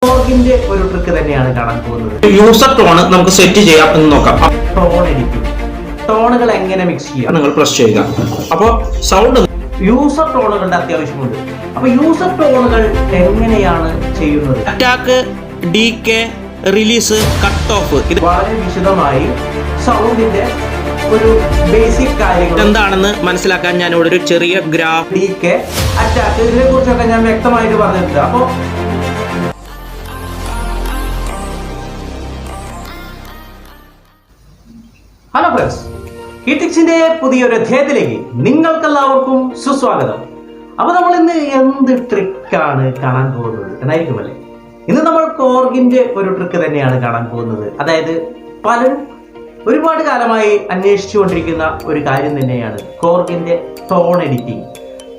കോർഗിന്റെ ഒരു ട്രിക്ക് തന്നെയാണ് കാണാൻ പോകുന്നത്. യൂസർ ടോൺ നമുക്ക് സെറ്റ് ചെയ്യാം എന്ന് നോക്കാം. ടോൺ എഡിറ്റിംഗ്, ടോണുകൾ എങ്ങനെ മിക്സ് ചെയ്യാം നിങ്ങൾ പ്രസ് ചെയ്യുക. അപ്പോൾ സൗണ്ട് യൂസർ ടോണുകളുടെ അത്യാവശ്യമുണ്ട്. അപ്പൊ യൂസർ ടോണുകൾ എങ്ങനെയാണ് ചെയ്യുന്നത്? Attack, decay, release, cut off, ഇത് വളരെ വിശദമായി സൗണ്ടിന്റെ ഒരു ബേസിക് കാര്യങ്ങൾ എന്താണെന്ന് മനസ്സിലാക്കാൻ ഞാൻ ഇവിടെ ഒരു ചെറിയ ഗ്രാഫ്, ഡീകെ, അറ്റാക്ക്, ഇതിനെ കുറിച്ചൊക്കെ ഞാൻ വ്യക്തമായിട്ട് പറഞ്ഞിട്ടുണ്ട്. അപ്പോ ഹലോ ഫ്രണ്ട്സ്, കീറ്റിക്സിന്റെ പുതിയൊരു അധ്യായത്തിലേക്ക് നിങ്ങൾക്കെല്ലാവർക്കും സുസ്വാഗതം. അപ്പൊ നമ്മൾ ഇന്ന് എന്ത് ട്രിക്കാണ് കാണാൻ പോകുന്നത് എന്നായിരിക്കുമല്ലേ? ഇന്ന് നമ്മൾ കോർഗിന്റെ ഒരു ട്രിക്ക് തന്നെയാണ് കാണാൻ പോകുന്നത്. അതായത് പലരും ഒരുപാട് കാലമായി അന്വേഷിച്ചുകൊണ്ടിരിക്കുന്ന ഒരു കാര്യം തന്നെയാണ് കോർഗിന്റെ ടോൺ എഡിറ്റിംഗ്,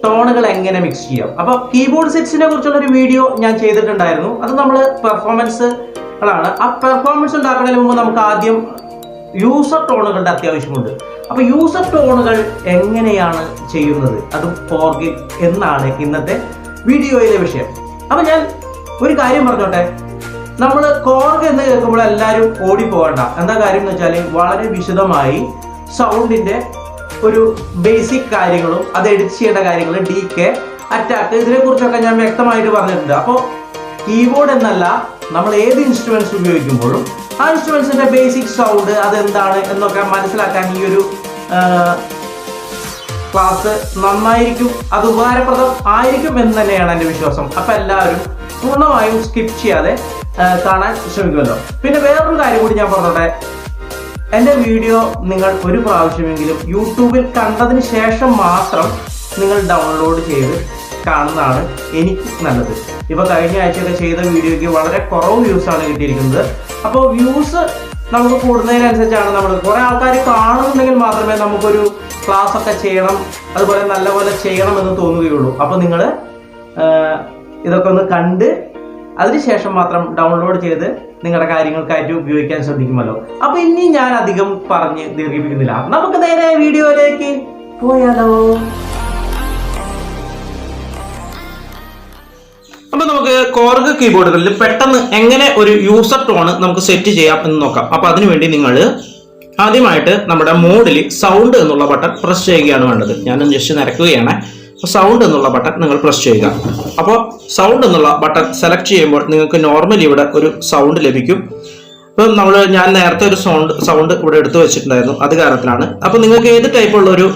ടോണുകൾ എങ്ങനെ മിക്സ് ചെയ്യാം. അപ്പൊ കീബോർഡ് സെറ്റ്സിനെ കുറിച്ചുള്ള ഒരു വീഡിയോ ഞാൻ ചെയ്തിട്ടുണ്ടായിരുന്നു. അത് നമ്മൾ പെർഫോമൻസുകളാണ്. ആ പെർഫോമൻസ് ഉണ്ടാക്കുന്നതിന് മുമ്പ് നമുക്ക് ആദ്യം യൂസർ ടോണുകളുടെ അത്യാവശ്യമുണ്ട്. അപ്പൊ യൂസർ ടോണുകൾ എങ്ങനെയാണ് ചെയ്യുന്നത്, അതും കോർഗിൽ എന്നാണ് ഇന്നത്തെ വീഡിയോയിലെ വിഷയം. അപ്പൊ ഞാൻ ഒരു കാര്യം പറഞ്ഞോട്ടെ, നമ്മൾ കോർഗ് എന്ന് കേൾക്കുമ്പോൾ എല്ലാവരും ഓടിപ്പോകണ്ട. എന്താ കാര്യം എന്ന് വെച്ചാൽ വളരെ വിശദമായി സൗണ്ടിന്റെ ഒരു ബേസിക് കാര്യങ്ങളും അത് എഡിറ്റ് ചെയ്യേണ്ട കാര്യങ്ങൾ, ഡീകെ, അറ്റാക്ക്, ഇതിനെ കുറിച്ചൊക്കെ ഞാൻ വ്യക്തമായിട്ട് പറഞ്ഞിട്ടുണ്ട്. അപ്പോൾ കീബോർഡ് എന്നല്ല, നമ്മൾ ഏത് ഇൻസ്ട്രുമെന്റ്സ് ഉപയോഗിക്കുമ്പോഴും ആ ഇൻസ്ട്രുമെന്റ്സിന്റെ ബേസിക് സൗണ്ട് അതെന്താണ് എന്നൊക്കെ മനസ്സിലാക്കാൻ ഈ ഒരു ക്ലാസ് നന്നായിരിക്കും, അത് ഉപകാരപ്രദം ആയിരിക്കും എന്ന് തന്നെയാണ് എൻ്റെ വിശ്വാസം. അപ്പൊ എല്ലാവരും പൂർണ്ണമായും സ്കിപ്പ് ചെയ്യാതെ കാണാൻ ശ്രമിക്കുമല്ലോ. പിന്നെ വേറൊരു കാര്യം കൂടി ഞാൻ പറഞ്ഞോട്ടെ, എൻ്റെ വീഡിയോ നിങ്ങൾ ഒരു പ്രാവശ്യമെങ്കിലും യൂട്യൂബിൽ കണ്ടതിന് ശേഷം മാത്രം നിങ്ങൾ ഡൗൺലോഡ് ചെയ്ത് കാണുന്നതാണ് എനിക്ക് നല്ലത്. ഇപ്പൊ കഴിഞ്ഞ ആഴ്ചയൊക്കെ ചെയ്ത വീഡിയോയ്ക്ക് വളരെ കുറവ് വ്യൂസ് ആണ് കിട്ടിയിരിക്കുന്നത്. അപ്പോൾ വ്യൂസ് നമുക്ക് കൂടുന്നതിനനുസരിച്ചാണ് നമ്മൾ കുറെ ആൾക്കാർ കാണുന്നുണ്ടെങ്കിൽ മാത്രമേ നമുക്കൊരു ക്ലാസ് ഒക്കെ ചെയ്യണം, അതുപോലെ നല്ലപോലെ ചെയ്യണം എന്ന് തോന്നുകയുള്ളൂ. അപ്പൊ നിങ്ങൾ ഇതൊക്കെ ഒന്ന് കണ്ട് അതിനുശേഷം മാത്രം ഡൗൺലോഡ് ചെയ്ത് നിങ്ങളുടെ കാര്യങ്ങൾക്കായിട്ട് ഉപയോഗിക്കാൻ ശ്രദ്ധിക്കുമല്ലോ. അപ്പൊ ഇനി ഞാൻ അധികം പറഞ്ഞ് ദീർഘിപ്പിക്കുന്നില്ല, നമുക്ക് നേരെ വീഡിയോയിലേക്ക് പോയാലോ. അപ്പൊ നമുക്ക് കോർഗ് കീബോർഡുകളിൽ പെട്ടെന്ന് എങ്ങനെ ഒരു യൂസർ ടോണ് നമുക്ക് സെറ്റ് ചെയ്യാം എന്ന് നോക്കാം. അപ്പൊ അതിനുവേണ്ടി നിങ്ങൾ ആദ്യമായിട്ട് നമ്മുടെ മോഡിൽ സൗണ്ട് എന്നുള്ള ബട്ടൺ പ്രസ് ചെയ്യുകയാണ് വേണ്ടത്. ഞാനൊന്ന് ജസ്റ്റ് നിരക്കുകയാണ്. സൗണ്ട് എന്നുള്ള ബട്ടൺ നിങ്ങൾ പ്രസ് ചെയ്യുക. അപ്പോൾ സൗണ്ട് എന്നുള്ള ബട്ടൺ സെലക്ട് ചെയ്യുമ്പോൾ നിങ്ങൾക്ക് നോർമലി ഇവിടെ ഒരു സൗണ്ട് ലഭിക്കും. ഇപ്പം ഞാൻ നേരത്തെ ഒരു സൗണ്ട് ഇവിടെ എടുത്തു വെച്ചിട്ടുണ്ടായിരുന്നു, അത് കാരണത്തിലാണ്. അപ്പൊ നിങ്ങൾക്ക് ഏത് ടൈപ്പുള്ള ഒരു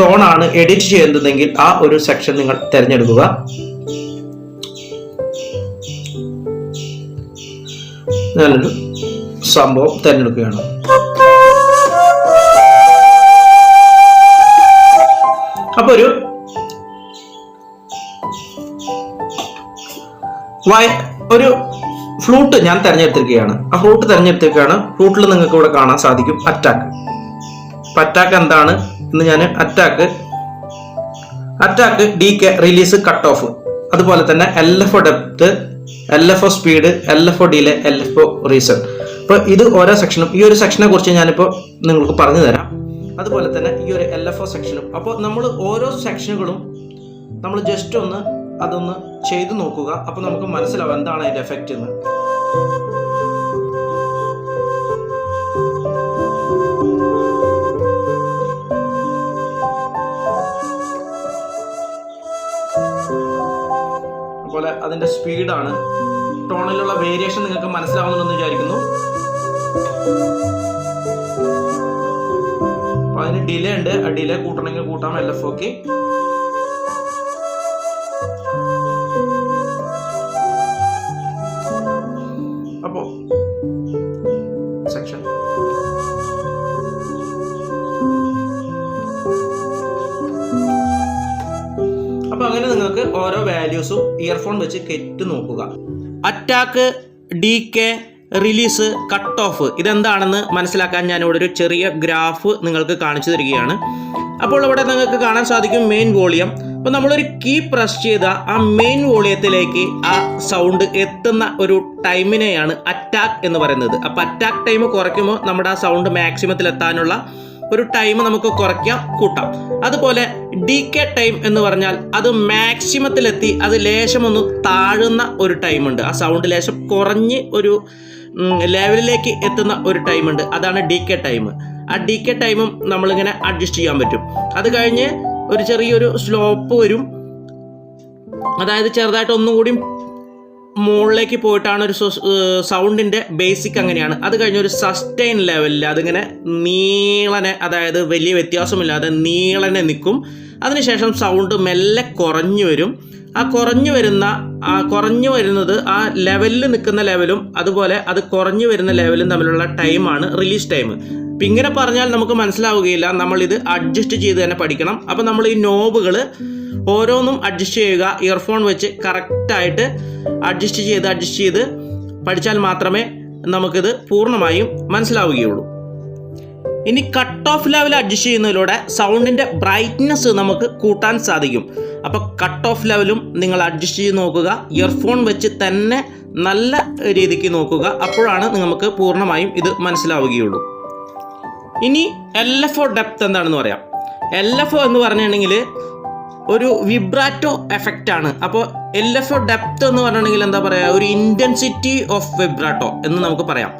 ടോൺ ആണ് എഡിറ്റ് ചെയ്യുന്നതെങ്കിൽ ആ ഒരു സെക്ഷൻ നിങ്ങൾ തിരഞ്ഞെടുക്കുക. ഞാനൊരു സംഭവം തിരഞ്ഞെടുക്കുകയാണ്. അപ്പൊ ഒരു ഫ്ലൂട്ട് ഞാൻ തിരഞ്ഞെടുത്തിരിക്കുകയാണ്. ആ ഫ്ലൂട്ട് തിരഞ്ഞെടുത്തിരിക്കുകയാണ്. ഫ്ലൂട്ടിൽ നിങ്ങൾക്ക് ഇവിടെ കാണാൻ സാധിക്കും അറ്റാക്ക്. അറ്റാക്ക് എന്താണ് എന്ന് ഞാൻ attack, decay, release, cut off, അതുപോലെ തന്നെ LFO depth, LFO speed, LFO delay, LFO reason. അപ്പൊ ഇത് ഓരോ സെക്ഷനും, ഈ ഒരു സെക്ഷനെ കുറിച്ച് ഞാനിപ്പോൾ നിങ്ങൾക്ക് പറഞ്ഞു തരാം. അതുപോലെ തന്നെ ഈ ഒരു LFO സെക്ഷനും. അപ്പോൾ നമ്മൾ ഓരോ സെക്ഷനുകളും നമ്മൾ ജസ്റ്റ് അതൊന്ന് ചെയ്തു നോക്കുക. അപ്പൊ നമുക്ക് മനസ്സിലാവും എന്താണ് അതിന്റെ എഫക്റ്റ് എന്ന്. അതുപോലെ അതിന്റെ സ്പീഡാണ്, ടോണിലുള്ള വേരിയേഷൻ നിങ്ങൾക്ക് മനസ്സിലാവുന്നുണ്ടെന്ന് വിചാരിക്കുന്നു. അപ്പൊ അതിന് ഡിലേ ഉണ്ട്, ആ ഡിലേ കൂട്ടണമെങ്കിൽ കൂട്ടാം. LFOക്ക് അപ്പോ സെക്ഷൻ അപ്പൊ അങ്ങനെ നിങ്ങൾക്ക് ഓരോ വാല്യൂസും ഇയർഫോൺ വെച്ച് കേട്ട് നോക്കുക. Attack, decay, release, cut off, ഇതെന്താണെന്ന് മനസ്സിലാക്കാൻ ഞാൻ ഇവിടെ ഒരു ചെറിയ ഗ്രാഫ് നിങ്ങൾക്ക് കാണിച്ചു തരികയാണ്. അപ്പോൾ ഇവിടെ നിങ്ങൾക്ക് കാണാൻ സാധിക്കും മെയിൻ വോളിയം. അപ്പോൾ നമ്മളൊരു കീ പ്രസ് ചെയ്ത ആ മെയിൻ വോളിയത്തിലേക്ക് ആ സൗണ്ട് എത്തുന്ന ഒരു ടൈമിനെയാണ് അറ്റാക്ക് എന്ന് പറയുന്നത്. അപ്പോൾ അറ്റാക്ക് ടൈം കുറയ്ക്കുമ്പോൾ നമ്മുടെ ആ സൗണ്ട് മാക്സിമത്തിൽ എത്താനുള്ള ഒരു ടൈം നമുക്ക് കുറയ്ക്കാം, കൂട്ടാം. അതുപോലെ ഡീകേ ടൈം എന്ന് പറഞ്ഞാൽ അത് മാക്സിമത്തിലെത്തി അത് ലേശം ഒന്ന് താഴുന്ന ഒരു ടൈമുണ്ട്. ആ സൗണ്ട് ലേശം കുറഞ്ഞ് ഒരു ലെവലിലേക്ക് എത്തുന്ന ഒരു ടൈമുണ്ട്. അതാണ് ഡീകേ ടൈം. ആ ഡീകേ ടൈമും നമ്മളിങ്ങനെ അഡ്ജസ്റ്റ് ചെയ്യാൻ പറ്റും. അത് കഴിഞ്ഞ് ഒരു ചെറിയൊരു സ്ലോപ്പ് വരും. അതായത് ചെറുതായിട്ട് ഒന്നും കൂടി മുകളിലേക്ക് പോയിട്ടാണ് ഒരു സൗണ്ടിൻ്റെ ബേസിക് അങ്ങനെയാണ്. അത് കഴിഞ്ഞ് ഒരു സസ്റ്റെയിൻ ലെവലിൽ അതിങ്ങനെ നീളനെ, അതായത് വലിയ വ്യത്യാസമില്ലാതെ നീളനെ നിൽക്കും. അതിനുശേഷം സൗണ്ട് മെല്ലെ കുറഞ്ഞു വരും. ആ കുറഞ്ഞു വരുന്നത് ആ ലെവലിൽ നിൽക്കുന്ന ലെവലും അതുപോലെ അത് കുറഞ്ഞു വരുന്ന ലെവലും തമ്മിലുള്ള ടൈമാണ് റിലീസ് ടൈം. അപ്പം ഇങ്ങനെ പറഞ്ഞാൽ നമുക്ക് മനസ്സിലാവുകയില്ല. നമ്മളിത് അഡ്ജസ്റ്റ് ചെയ്ത് തന്നെ പഠിക്കണം. അപ്പം നമ്മൾ ഈ നോബുകൾ ഓരോന്നും അഡ്ജസ്റ്റ് ചെയ്യുക. ഇയർഫോൺ വെച്ച് കറക്റ്റായിട്ട് അഡ്ജസ്റ്റ് ചെയ്ത് പഠിച്ചാൽ മാത്രമേ നമുക്കിത് പൂർണ്ണമായും മനസ്സിലാവുകയുള്ളൂ. ഇനി കട്ട് ഓഫ് ലെവൽ അഡ്ജസ്റ്റ് ചെയ്യുന്നതിലൂടെ സൗണ്ടിൻ്റെ ബ്രൈറ്റ്നസ് നമുക്ക് കൂട്ടാൻ സാധിക്കും. അപ്പോൾ കട്ട് ഓഫ് ലെവലും നിങ്ങൾ അഡ്ജസ്റ്റ് ചെയ്ത് നോക്കുക. ഇയർഫോൺ വെച്ച് തന്നെ നല്ല രീതിക്ക് നോക്കുക. അപ്പോഴാണ് നമുക്ക് പൂർണ്ണമായും ഇത് മനസ്സിലാവുകയുള്ളൂ. ഇനി LFO ഡെപ്ത് എന്താണെന്ന് പറയാം. LFO എന്ന് പറഞ്ഞിട്ടുണ്ടെങ്കിൽ ഒരു വിബ്രാറ്റോ എഫക്റ്റ് ആണ്. അപ്പോൾ LFO ഡെപ്ത് എന്ന് പറഞ്ഞിട്ടുണ്ടെങ്കിൽ എന്താ പറയുക, ഒരു ഇൻറ്റൻസിറ്റി ഓഫ് വിബ്രാറ്റോ എന്ന് നമുക്ക് പറയാം.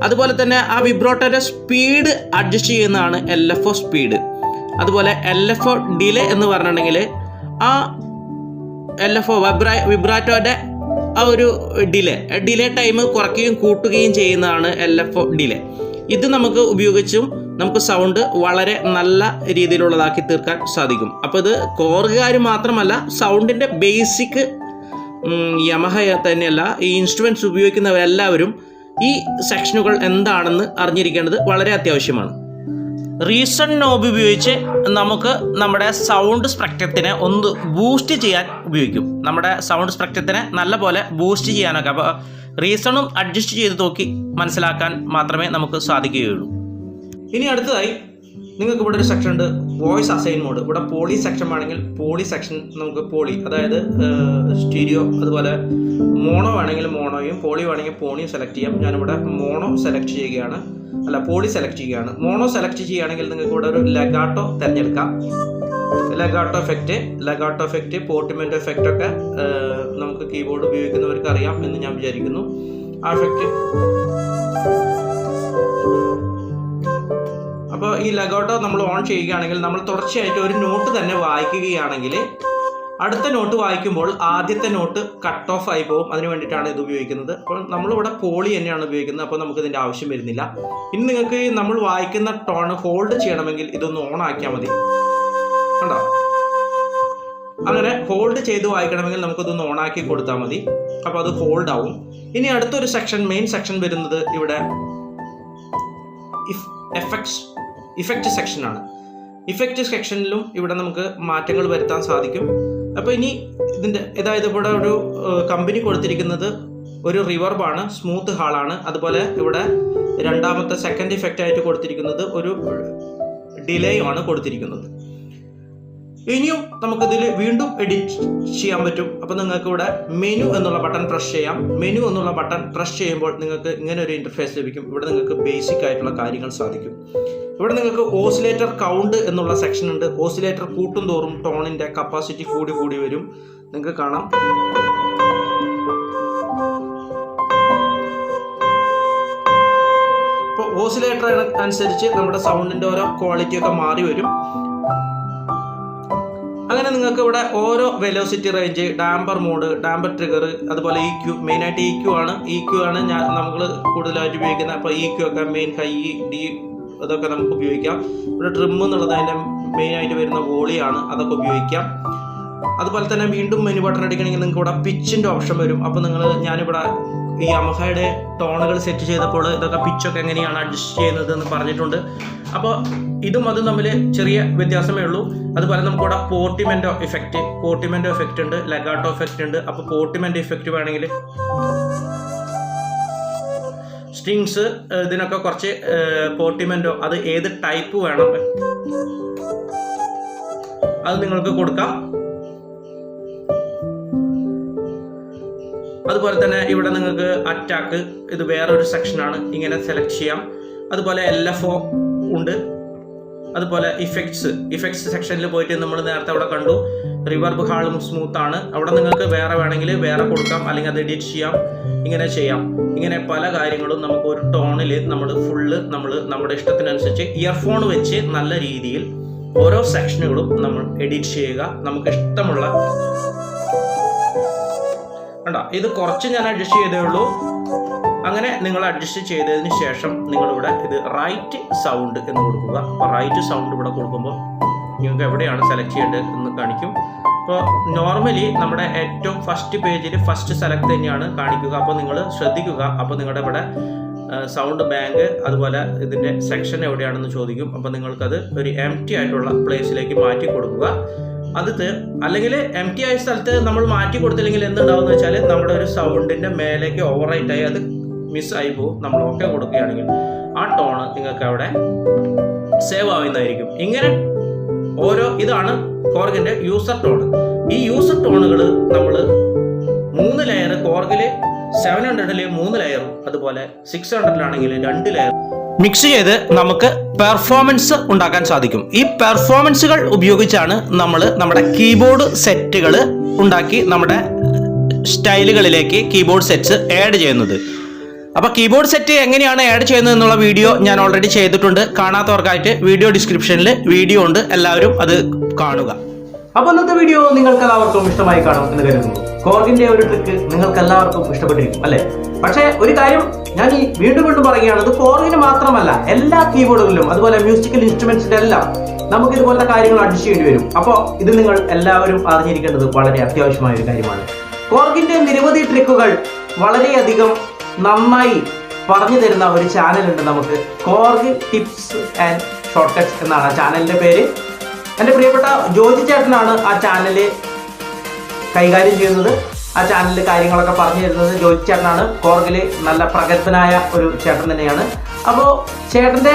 അതുപോലെ തന്നെ ആ വിബ്രാറ്റോയുടെ സ്പീഡ് അഡ്ജസ്റ്റ് ചെയ്യുന്നതാണ് LFO സ്പീഡ്. അതുപോലെ LFO ഡിലേ എന്ന് പറഞ്ഞിട്ടുണ്ടെങ്കിൽ ആ LFO വിബ്രാറ്റോയുടെ ആ ഒരു ഡിലേ ടൈം കുറയ്ക്കുകയും കൂട്ടുകയും ചെയ്യുന്നതാണ് LFO ഡിലേ. ഇത് നമുക്ക് ഉപയോഗിച്ചും നമുക്ക് സൗണ്ട് വളരെ നല്ല രീതിയിലുള്ളതാക്കി തീർക്കാൻ സാധിക്കും. അപ്പോൾ ഇത് കോർഗുകാർ മാത്രമല്ല, സൗണ്ടിൻ്റെ ബേസിക് യമഹ തന്നെയല്ല, ഈ ഇൻസ്ട്രുമെൻറ്റ്സ് ഉപയോഗിക്കുന്നവരെല്ലാവരും ഈ സെക്ഷനുകൾ എന്താണെന്ന് അറിഞ്ഞിരിക്കേണ്ടത് വളരെ അത്യാവശ്യമാണ്. റീസൺ നോബ് ഉപയോഗിച്ച് നമുക്ക് നമ്മുടെ സൗണ്ട് സ്പെക്ട്രത്തിനെ ഒന്ന് ബൂസ്റ്റ് ചെയ്യാൻ ഉപയോഗിക്കും. നമ്മുടെ സൗണ്ട് സ്പെക്ട്രത്തിനെ നല്ല പോലെ ബൂസ്റ്റ് ചെയ്യാനൊക്കെ. അപ്പോൾ റീസണും അഡ്ജസ്റ്റ് ചെയ്ത് നോക്കി മനസ്സിലാക്കാൻ മാത്രമേ നമുക്ക് സാധിക്കുകയുള്ളൂ. ഇനി അടുത്തതായി നിങ്ങൾക്ക് ഇവിടെ ഒരു സെക്ഷൻ ഉണ്ട്, വോയിസ് അസൈൻ മോഡ്. ഇവിടെ പോളി സെക്ഷൻ ആണെങ്കിൽ പോളി സെക്ഷൻ നമുക്ക് അതായത് സ്റ്റീരിയോ, അതുപോലെ മോണോ വേണമെങ്കിൽ മോണോയും പോളി വേണമെങ്കിൽ പോളിയും സെലക്ട് ചെയ്യാം. ഞാനിവിടെ മോണോ സെലക്ട് ചെയ്യുകയാണ്, പോളി സെലക്ട് ചെയ്യുകയാണ്. മോണോ സെലക്ട് ചെയ്യുകയാണെങ്കിൽ നിങ്ങൾക്ക് ഇവിടെ ഒരു ലെഗാട്ടോ തിരഞ്ഞെടുക്കാം. ലെഗാട്ടോ എഫക്റ്റ്, പോർട്ടിമെൻ്റ് എഫക്റ്റ് ഒക്കെ നമുക്ക് കീബോർഡ് ഉപയോഗിക്കുന്നവർക്ക് അറിയാം എന്ന് ഞാൻ വിചാരിക്കുന്നു. ആ എഫക്റ്റ് അപ്പോൾ ഈ ലെഗാട്ടോ നമ്മൾ ഓൺ ചെയ്യുകയാണെങ്കിൽ നമ്മൾ തുടർച്ചയായിട്ട് ഒരു നോട്ട് തന്നെ വായിക്കുകയാണെങ്കിൽ അടുത്ത നോട്ട് വായിക്കുമ്പോൾ ആദ്യത്തെ നോട്ട് കട്ട് ഓഫ് ആയി പോകും. അതിന് വേണ്ടിയിട്ടാണ് ഇത് ഉപയോഗിക്കുന്നത്. അപ്പോൾ നമ്മളിവിടെ പോളി തന്നെയാണ് ഉപയോഗിക്കുന്നത്. അപ്പോൾ നമുക്ക് ഇതിൻ്റെ ആവശ്യം വരുന്നില്ല. ഇനി നിങ്ങൾക്ക് നമ്മൾ വായിക്കുന്ന ടോൺ ഹോൾഡ് ചെയ്യണമെങ്കിൽ ഇതൊന്ന് ഓൺ ആക്കിയാൽ മതി. കണ്ടോ? അങ്ങനെ ഹോൾഡ് ചെയ്ത് വായിക്കണമെങ്കിൽ നമുക്കിതൊന്ന് ഓൺ ആക്കി കൊടുത്താൽ മതി. അപ്പോൾ അത് ഹോൾഡ് ആവും. ഇനി അടുത്തൊരു മെയിൻ സെക്ഷൻ വരുന്നത് ഇവിടെ ഇഫക്റ്റ് സെക്ഷനാണ്. ഇഫക്റ്റ് സെക്ഷനിലും ഇവിടെ നമുക്ക് മാറ്റങ്ങൾ വരുത്താൻ സാധിക്കും. അപ്പോൾ ഇനി അതായത് ഇവിടെ ഒരു കമ്പനി കൊടുത്തിരിക്കുന്നത് ഒരു റിവർബാണ്, സ്മൂത്ത് ഹാളാണ്. അതുപോലെ ഇവിടെ രണ്ടാമത്തെ സെക്കൻഡ് ഇഫക്റ്റ് ആയിട്ട് കൊടുത്തിരിക്കുന്നത് ഒരു ഡിലേയും ആണ് കൊടുത്തിരിക്കുന്നത്. ഇനിയും നമുക്കിതിൽ വീണ്ടും എഡിറ്റ് ചെയ്യാൻ പറ്റും. അപ്പോൾ നിങ്ങൾക്ക് ഇവിടെ മെനു എന്നുള്ള ബട്ടൺ പ്രസ് ചെയ്യാം. മെനു എന്നുള്ള ബട്ടൺ പ്രസ് ചെയ്യുമ്പോൾ നിങ്ങൾക്ക് ഇങ്ങനെ ഒരു ഇൻ്റർഫേസ് ലഭിക്കും. ഇവിടെ നിങ്ങൾക്ക് ബേസിക് ആയിട്ടുള്ള കാര്യങ്ങൾ സാധിക്കും. ഇവിടെ നിങ്ങൾക്ക് ഓസിലേറ്റർ കൗണ്ട് എന്നുള്ള സെക്ഷൻ ഉണ്ട്. ഓസിലേറ്റർ കൂട്ടും തോറും ടോണിൻ്റെ കപ്പാസിറ്റി കൂടി വരും. നിങ്ങൾക്ക് കാണാം. ഇപ്പോൾ ഓസിലേറ്റർ അനുസരിച്ച് നമ്മുടെ സൗണ്ടിൻ്റെ ഓരോ ക്വാളിറ്റി ഒക്കെ മാറി വരും. അങ്ങനെ നിങ്ങൾക്ക് ഇവിടെ ഓരോ velocity range, damper mode, damper trigger, അതുപോലെ EQ, മെയിനായിട്ട് EQ ആണ് നമ്മൾ കൂടുതലായിട്ട് ഉപയോഗിക്കുന്നത്. അപ്പോൾ EQ ഒക്കെ മെയിൻ, ഹൈ, ഡി അതൊക്കെ നമുക്ക് ഉപയോഗിക്കാം. ഇവിടെ ട്രിം എന്നുള്ളത് അതിൻ്റെ മെയിനായിട്ട് വരുന്ന വോളിയാണ്, അതൊക്കെ ഉപയോഗിക്കാം. അതുപോലെ തന്നെ വീണ്ടും മെനു ബട്ടൺ അടിക്കണമെങ്കിൽ നിങ്ങൾക്ക് ഇവിടെ പിച്ചിൻ്റെ ഓപ്ഷൻ വരും. അപ്പോൾ ഞാനിവിടെ ഈ യമഹയുടെ ടോണുകൾ സെറ്റ് ചെയ്തപ്പോൾ ഇതൊക്കെ പിച്ചൊക്കെ എങ്ങനെയാണ് അഡ്ജസ്റ്റ് ചെയ്യുന്നത് എന്ന് പറഞ്ഞിട്ടുണ്ട്. അപ്പോൾ ഇതും അതും തമ്മിൽ ചെറിയ വ്യത്യാസമേ ഉള്ളൂ. അതുപോലെ നമുക്കിവിടെ പോർട്ടിമെൻ്റോ എഫക്റ്റ് ഉണ്ട്, ലെഗാട്ടോ എഫക്റ്റ് ഉണ്ട്. അപ്പോൾ പോർട്ടിമെൻ്റോ എഫക്റ്റ് വേണമെങ്കിൽ സ്ട്രിങ്സ് ഇതിനൊക്കെ കുറച്ച് പോർട്ടിമെൻ്റോ, അത് ഏത് ടൈപ്പ് വേണം അത് നിങ്ങൾക്ക് കൊടുക്കാം. അതുപോലെ തന്നെ ഇവിടെ നിങ്ങൾക്ക് അറ്റാക്ക്, ഇത് വേറൊരു സെക്ഷനാണ്, ഇങ്ങനെ സെലക്ട് ചെയ്യാം. അതുപോലെ LFO ഉണ്ട്. അതുപോലെ ഇഫക്ട്സ് സെക്ഷനിൽ പോയിട്ട് നമ്മൾ നേരത്തെ അവിടെ കണ്ടു. റിവർബ് ഹാളും സ്മൂത്ത് ആണ്. അവിടെ നിങ്ങൾക്ക് വേറെ വേണമെങ്കിൽ വേറെ കൊടുക്കാം, അല്ലെങ്കിൽ അത് എഡിറ്റ് ചെയ്യാം, ഇങ്ങനെ ചെയ്യാം. ഇങ്ങനെ പല കാര്യങ്ങളും നമുക്ക് ഒരു ടോണിൽ നമ്മൾ നമ്മുടെ ഇഷ്ടത്തിനനുസരിച്ച് ഇയർഫോൺ വെച്ച് നല്ല രീതിയിൽ ഓരോ സെക്ഷനുകളും നമ്മൾ എഡിറ്റ് ചെയ്യുക. നമുക്ക് ഇഷ്ടമുള്ള കണ്ടോ, ഇത് കുറച്ച് ഞാൻ അഡ്ജസ്റ്റ് ചെയ്തേ ഉള്ളൂ. അങ്ങനെ നിങ്ങൾ അഡ്ജസ്റ്റ് ചെയ്തതിന് ശേഷം നിങ്ങളിവിടെ ഇത് റൈറ്റ് സൗണ്ട് എന്ന് കൊടുക്കുക. അപ്പോൾ റൈറ്റ് സൗണ്ട് ഇവിടെ കൊടുക്കുമ്പോൾ നിങ്ങൾക്ക് എവിടെയാണ് സെലക്ട് ചെയ്യേണ്ടത് എന്ന് കാണിക്കും. അപ്പോൾ നോർമലി നമ്മുടെ ഏറ്റവും ഫസ്റ്റ് പേജിൽ ഫസ്റ്റ് സെലക്ട് തന്നെയാണ് കാണിക്കുക. അപ്പോൾ നിങ്ങൾ ശ്രദ്ധിക്കുക. അപ്പോൾ നിങ്ങളുടെ ഇവിടെ സൗണ്ട് ബാങ്ക് അതുപോലെ ഇതിൻ്റെ സെക്ഷൻ എവിടെയാണെന്ന് ചോദിക്കും. അപ്പോൾ നിങ്ങൾക്കത് ഒരു എംപ്റ്റി ആയിട്ടുള്ള പ്ലേസിലേക്ക് മാറ്റി കൊടുക്കുക. അല്ലെങ്കിൽ എംപ്റ്റി ആയ സ്ഥലത്ത് നമ്മൾ മാറ്റി കൊടുത്തില്ലെങ്കിൽ എന്തുണ്ടാവും എന്ന് വെച്ചാൽ നമ്മുടെ ഒരു സൗണ്ടിൻ്റെ മേലേക്ക് ഓവറൈറ്റ് ആയി അത് മിസ്സായി പോകും. നമ്മൾ ഓക്കെ കൊടുക്കുകയാണെങ്കിൽ ആ ടോണ് നിങ്ങൾക്ക് അവിടെ സേവ് ആവുന്നതായിരിക്കും. ഇങ്ങനെ ഇതാണ് കോർഗിൻ്റെ യൂസർ ടോൺ. ഈ യൂസർ ടോണുകൾ നമ്മൾ 3 ലെയർ, കോർഗിൽ 700 3 ലെയറും അതുപോലെ 600 2 ലെയർ മിക്സ് ചെയ്ത് നമുക്ക് പെർഫോമൻസ് ഉണ്ടാക്കാൻ സാധിക്കും. ഈ പെർഫോമൻസുകൾ ഉപയോഗിച്ചാണ് നമ്മൾ നമ്മുടെ കീബോർഡ് സെറ്റുകൾ ഉണ്ടാക്കി നമ്മുടെ സ്റ്റൈലുകളിലേക്ക് കീബോർഡ് സെറ്റ്സ് ആഡ് ചെയ്യുന്നത്. അപ്പോൾ കീബോർഡ് സെറ്റ് എങ്ങനെയാണ് ആഡ് ചെയ്യുന്നത് എന്നുള്ള വീഡിയോ ഞാൻ ഓൾറെഡി ചെയ്തിട്ടുണ്ട്. കാണാത്തവർക്കായിട്ട് വീഡിയോ ഡിസ്ക്രിപ്ഷനിൽ വീഡിയോ ഉണ്ട്, എല്ലാവരും അത് കാണുക. അപ്പോൾ ഇന്നത്തെ വീഡിയോ നിങ്ങൾക്ക് എല്ലാവർക്കും ഇഷ്ടമായി കാണും എന്ന് കരുതുന്നു. കോർഗിന്റെ ഒരു ട്രിക്ക് നിങ്ങൾക്ക് എല്ലാവർക്കും ഇഷ്ടപ്പെട്ടിരിക്കും അല്ലേ? പക്ഷേ ഒരു കാര്യം ഞാൻ വീണ്ടും പറയുകയാണ്, ഇത് കോർഗിന് മാത്രമല്ല, എല്ലാ കീബോർഡുകളിലും അതുപോലെ മ്യൂസിക്കൽ ഇൻസ്ട്രുമെന്റ്സിന്റെ എല്ലാം നമുക്ക് ഇതുപോലത്തെ കാര്യങ്ങൾ അഡ്ജസ്റ്റ് ചെയ്യേണ്ടി വരും. അപ്പോൾ ഇത് നിങ്ങൾ എല്ലാവരും അറിഞ്ഞിരിക്കേണ്ടത് വളരെ അത്യാവശ്യമായ ഒരു കാര്യമാണ്. കോർഗിന്റെ നിരവധി ട്രിക്കുകൾ വളരെയധികം നന്നായി പറഞ്ഞു തരുന്ന ഒരു ചാനലുണ്ട് നമുക്ക്. Coorg tips and short cuts എന്നാണ് ആ ചാനലിന്റെ പേര്. എൻ്റെ പ്രിയപ്പെട്ട ജോജി ചേട്ടനാണ് ആ ചാനല് കൈകാര്യം ചെയ്യുന്നത്. ആ ചാനലിൽ കാര്യങ്ങളൊക്കെ പറഞ്ഞു തരുന്നത് ജോജി ചേട്ടനാണ്. കോർഗില് നല്ല പ്രഗത്ഭനായ ഒരു ചേട്ടൻ തന്നെയാണ്. അപ്പോൾ ചേട്ടൻ്റെ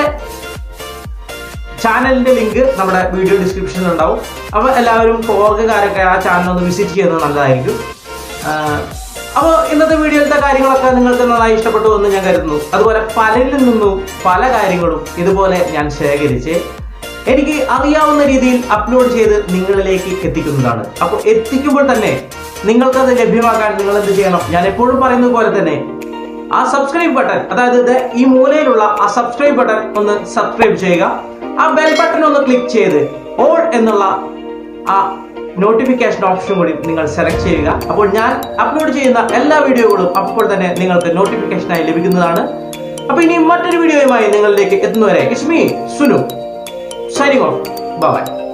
ചാനലിന്റെ ലിങ്ക് നമ്മുടെ വീഡിയോ ഡിസ്ക്രിപ്ഷനിൽ ഉണ്ടാവും. അപ്പോൾ എല്ലാവരും കോർഗുകാരൊക്കെ ആ ചാനൽ ഒന്ന് വിസിറ്റ് ചെയ്യുന്നത് നല്ലതായിരിക്കും. അപ്പോൾ ഇന്നത്തെ വീഡിയോയിലത്തെ കാര്യങ്ങളൊക്കെ നിങ്ങൾക്ക് നന്നായി ഇഷ്ടപ്പെട്ടു എന്ന് ഞാൻ കരുതുന്നു. അതുപോലെ പലരിൽ നിന്നും പല കാര്യങ്ങളും ഇതുപോലെ ഞാൻ ശേഖരിച്ച് എനിക്ക് അറിയാവുന്ന രീതിയിൽ അപ്ലോഡ് ചെയ്ത് നിങ്ങളിലേക്ക് എത്തിക്കുന്നതാണ്. അപ്പോൾ എത്തിക്കുമ്പോൾ തന്നെ നിങ്ങൾക്കത് ലഭ്യമാക്കാൻ നിങ്ങൾ എന്ത് ചെയ്യണം? ഞാൻ എപ്പോഴും പറയുന്നത് പോലെ തന്നെ ആ സബ്സ്ക്രൈബ് ബട്ടൺ, അതായത് ഈ മൂലയിലുള്ള ആ സബ്സ്ക്രൈബ് ബട്ടൺ ഒന്ന് സബ്സ്ക്രൈബ് ചെയ്യുക. ആ ബെൽ ബട്ടൺ ഒന്ന് ക്ലിക്ക് ചെയ്ത് ഓൾ എന്നുള്ള ആ നോട്ടിഫിക്കേഷൻ ഓപ്ഷൻ കൂടി നിങ്ങൾ സെലക്ട് ചെയ്യുക. അപ്പോൾ ഞാൻ അപ്ലോഡ് ചെയ്യുന്ന എല്ലാ വീഡിയോകളും അപ്പോൾ തന്നെ നിങ്ങൾക്ക് നോട്ടിഫിക്കേഷനായി ലഭിക്കുന്നതാണ്. അപ്പോൾ ഇനി മറ്റൊരു വീഡിയോയുമായി നിങ്ങളിലേക്ക് എത്തുന്നവരെ it's me Sunu signing off. Bye bye.